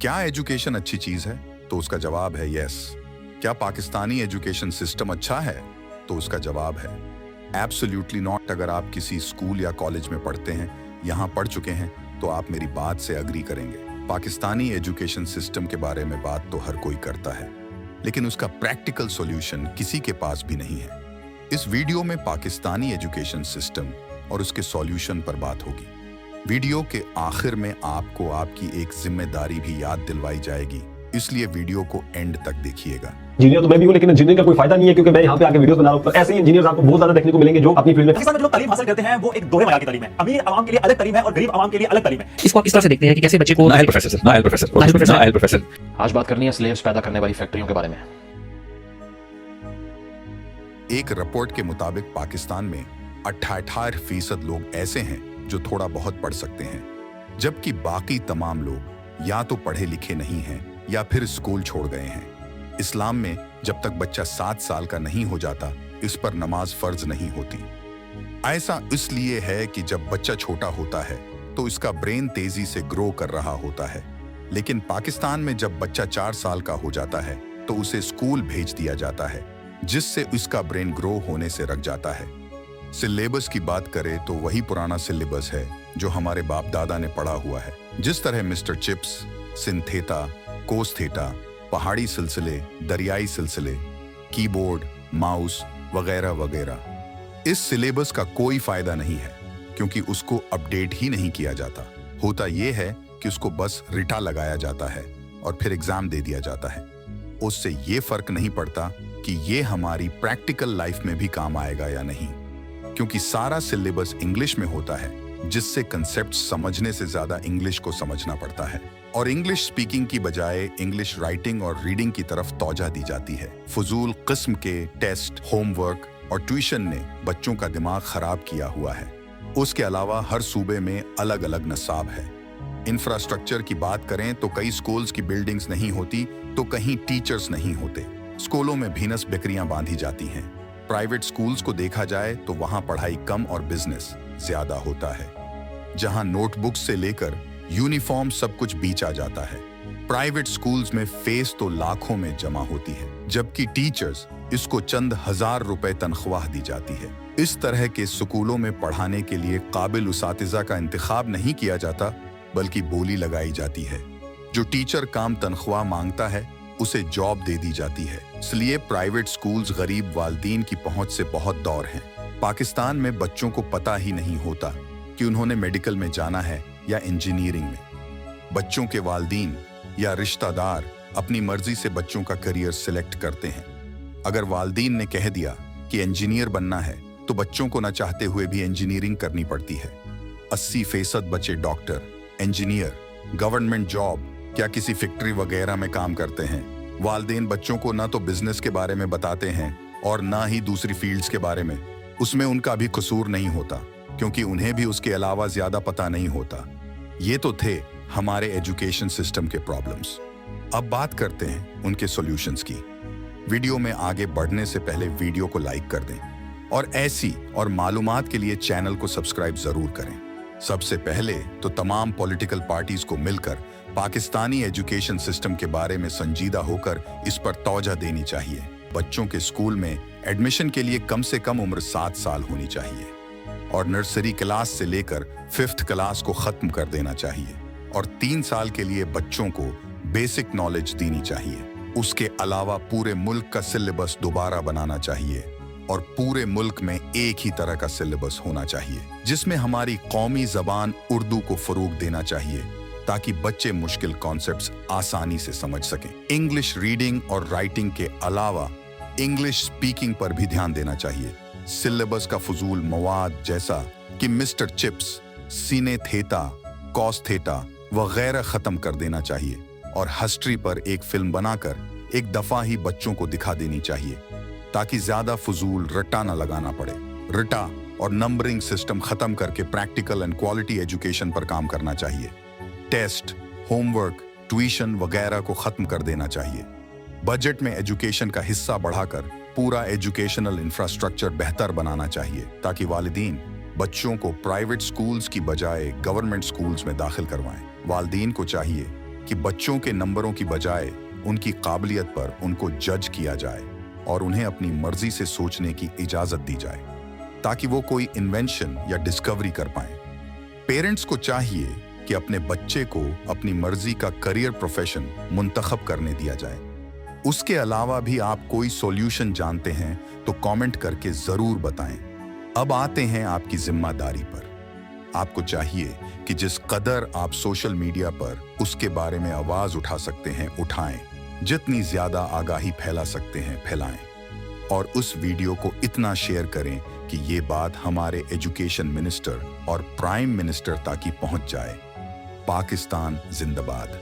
क्या एजुकेशन अच्छी चीज है? तो उसका जवाब है यस। क्या पाकिस्तानी एजुकेशन सिस्टम अच्छा है? तो उसका जवाब है एब्सोल्युटली नॉट। अगर आप किसी स्कूल या कॉलेज में पढ़ते हैं, यहाँ पढ़ चुके हैं, तो आप मेरी बात से अग्री करेंगे। पाकिस्तानी एजुकेशन सिस्टम के बारे में बात तो हर कोई करता है, लेकिन उसका प्रैक्टिकल सॉल्यूशन किसी के पास भी नहीं है। इस वीडियो में पाकिस्तानी एजुकेशन सिस्टम और उसके सॉल्यूशन पर बात होगी। वीडियो के आखिर में आपको आपकी एक जिम्मेदारी भी याद दिलवाई जाएगी, इसलिए वीडियो को एंड तक देखिएगा। इंजीनियर तो मैं भी हूं, लेकिन इंजीनियरिंग का कोई फायदा नहीं है, क्योंकि मैं यहाँ पे आके वीडियोस बना रहा हूं। ऐसे ही इंजीनियर्स आपको बहुत ज्यादा देखने को मिलेंगे जो अपनी फील्ड में पाकिस्तान में जो तालीम हासिल करते हैं वो एक दोहरे मयार की तालीम है। अमीर आवाम के लिए अलग तालीम है और गरीब आवाम के लिए अलग तालीम है। इसको आप इस तरह से देखते हैं कि कैसे बच्चे को नाइल प्रोफेसर। आज बात करनी है स्लेव्स पैदा करने वाली फैक्ट्रियों के बारे में। एक रिपोर्ट के मुताबिक पाकिस्तान में 88% लोग ऐसे हैं जो थोड़ा बहुत पढ़ सकते हैं, जबकि बाकी तमाम लोग या तो पढ़े लिखे नहीं हैं या फिर स्कूल छोड़ गए हैं। इस्लाम में जब तक बच्चा 7 साल का नहीं हो जाता, इस पर नमाज फर्ज नहीं होती। ऐसा इसलिए है कि जब बच्चा छोटा होता है तो इसका ब्रेन तेजी से ग्रो कर रहा होता है, लेकिन पाकिस्तान में जब बच्चा 4 साल का हो जाता है तो उसे स्कूल भेज दिया जाता है, जिससे उसका ब्रेन ग्रो होने से रुक जाता है। सिलेबस की बात करें तो वही पुराना सिलेबस है जो हमारे बाप दादा ने पढ़ा हुआ है। जिस तरह मिस्टर चिप्स, सिंथेटा, कोस थेटा, पहाड़ी सिलसिले, दरियाई सिलसिले, कीबोर्ड, माउस वगैरह वगैरह। इस सिलेबस का कोई फायदा नहीं है, क्योंकि उसको अपडेट ही नहीं किया जाता। होता यह है कि उसको बस रिटा लगाया जाता है और फिर एग्जाम दे दिया जाता है। उससे ये फर्क नहीं पड़ता कि ये हमारी प्रैक्टिकल लाइफ में भी काम आएगा या नहीं, क्योंकि सारा सिलेबस इंग्लिश में होता है, जिससे कंसेप्ट समझने से ज्यादा इंग्लिश को समझना पड़ता है, और इंग्लिश स्पीकिंग की बजाय इंग्लिश राइटिंग और रीडिंग की तरफ तवज्जो दी जाती है। फजूल किस्म के टेस्ट, होमवर्क और ट्यूशन ने बच्चों का दिमाग खराब किया हुआ है। उसके अलावा हर सूबे में अलग अलग नसाब है। इंफ्रास्ट्रक्चर की बात करें तो कई स्कूल्स की बिल्डिंग्स नहीं होती तो कहीं टीचर्स नहीं होते। स्कूलों में भीनस बकरियां बांधी जाती हैं। प्राइवेट स्कूल्स को देखा जाए तो वहां पढ़ाई कम और बिजनेस ज्यादा होता है, जहां नोटबुक्स से लेकर यूनिफॉर्म सब कुछ बीच आ जाता है। प्राइवेट स्कूल्स में फीस तो लाखों में जमा होती है, जबकि टीचर्स इसको चंद हजार रुपए तनख्वाह दी जाती है। इस तरह के स्कूलों में पढ़ाने के लिए काबिल उसातिज़ा का इंतखाब नहीं किया जाता, बल्कि बोली लगाई जाती है। जो टीचर काम तनख्वाह मांगता है उसे जॉब दे दी जाती है। इसलिए प्राइवेट स्कूल्स गरीब वालिदीन की पहुंच से बहुत दूर हैं। पाकिस्तान में बच्चों को पता ही नहीं होता कि उन्होंने मेडिकल में जाना है या इंजीनियरिंग में। बच्चों के वालिदीन या रिश्तेदार अपनी मर्जी से बच्चों का करियर सिलेक्ट करते हैं। अगर वालिदीन ने कह दिया कि इंजीनियर बनना है तो बच्चों को न चाहते हुए भी इंजीनियरिंग करनी पड़ती है। 80% बच्चे डॉक्टर, इंजीनियर, गवर्नमेंट जॉब क्या किसी फैक्ट्री वगैरह में काम करते हैं। वालिदैन बच्चों को ना तो बिजनेस के बारे में बताते हैं और ना ही दूसरी फील्ड्स के बारे में। उसमें उनका भी कसूर नहीं होता, क्योंकि उन्हें भी उसके अलावा ज्यादा पता नहीं होता। ये तो थे हमारे एजुकेशन सिस्टम के प्रॉब्लम्स। अब बात करते हैं उनके सॉल्यूशंस की। वीडियो में आगे बढ़ने से पहले वीडियो को लाइक कर दें और ऐसी और मालूमात के लिए चैनल को सब्सक्राइब जरूर करें। सबसे पहले तो तमाम पॉलिटिकल पार्टीज को मिलकर पाकिस्तानी एजुकेशन सिस्टम के बारे में संजीदा होकर इस पर तवज्जो देनी चाहिए। बच्चों के स्कूल में एडमिशन के लिए कम से कम उम्र 7 साल होनी चाहिए और नर्सरी क्लास से लेकर 5th क्लास को खत्म कर देना चाहिए, और 3 साल के लिए बच्चों को बेसिक नॉलेज देनी चाहिए। उसके अलावा पूरे मुल्क का सिलेबस दोबारा बनाना चाहिए और पूरे मुल्क में एक ही तरह का सिलेबस होना चाहिए, जिसमें हमारी कौमी जबान उर्दू को फरोग देना चाहिए, ताकि बच्चे मुश्किल कॉन्सेप्ट्स आसानी से समझ सकें। इंग्लिश रीडिंग और राइटिंग के अलावा इंग्लिश स्पीकिंग पर भी ध्यान देना चाहिए। सिलेबस का फजूल मवाद जैसा कि मिस्टर चिप्स, सीने थेटा, कॉस थेटा वगैरह खत्म कर देना चाहिए और हिस्ट्री पर एक फिल्म बनाकर एक दफा ही बच्चों को दिखा देनी चाहिए, ताकि ज्यादा फजूल रट्टा न लगाना पड़े। रट्टा और नंबरिंग सिस्टम खत्म करके प्रैक्टिकल एंड क्वालिटी एजुकेशन पर काम करना चाहिए। टेस्ट, होमवर्क, ट्यूशन वगैरह को खत्म कर देना चाहिए। बजट में एजुकेशन का हिस्सा बढ़ाकर पूरा एजुकेशनल इंफ्रास्ट्रक्चर बेहतर बनाना चाहिए, ताकि वालिदीन बच्चों को प्राइवेट स्कूल्स की बजाय गवर्नमेंट स्कूल्स में दाखिल करवाएं। वालिदीन को चाहिए कि बच्चों के नंबरों की बजाय उनकी काबिलियत पर उनको जज किया जाए और उन्हें अपनी मर्जी से सोचने की इजाजत दी जाए ताकि वो कोई इन्वेंशन या डिस्कवरी कर पाएं। पेरेंट्स को चाहिए कि अपने बच्चे को अपनी मर्जी का करियर प्रोफेशन मुंतखब करने दिया जाए। उसके अलावा भी आप कोई सॉल्यूशन जानते हैं तो कमेंट करके जरूर बताएं। अब आते हैं आपकी जिम्मेदारी पर। आपको चाहिए कि जिस कदर आप सोशल मीडिया पर उसके बारे में आवाज उठा सकते हैं उठाएं, जितनी ज्यादा आगाही फैला सकते हैं फैलाएं, और उस वीडियो को इतना शेयर करें कि ये बात हमारे एजुकेशन मिनिस्टर और प्राइम मिनिस्टर तक पहुंच जाए। पाकिस्तान जिंदाबाद।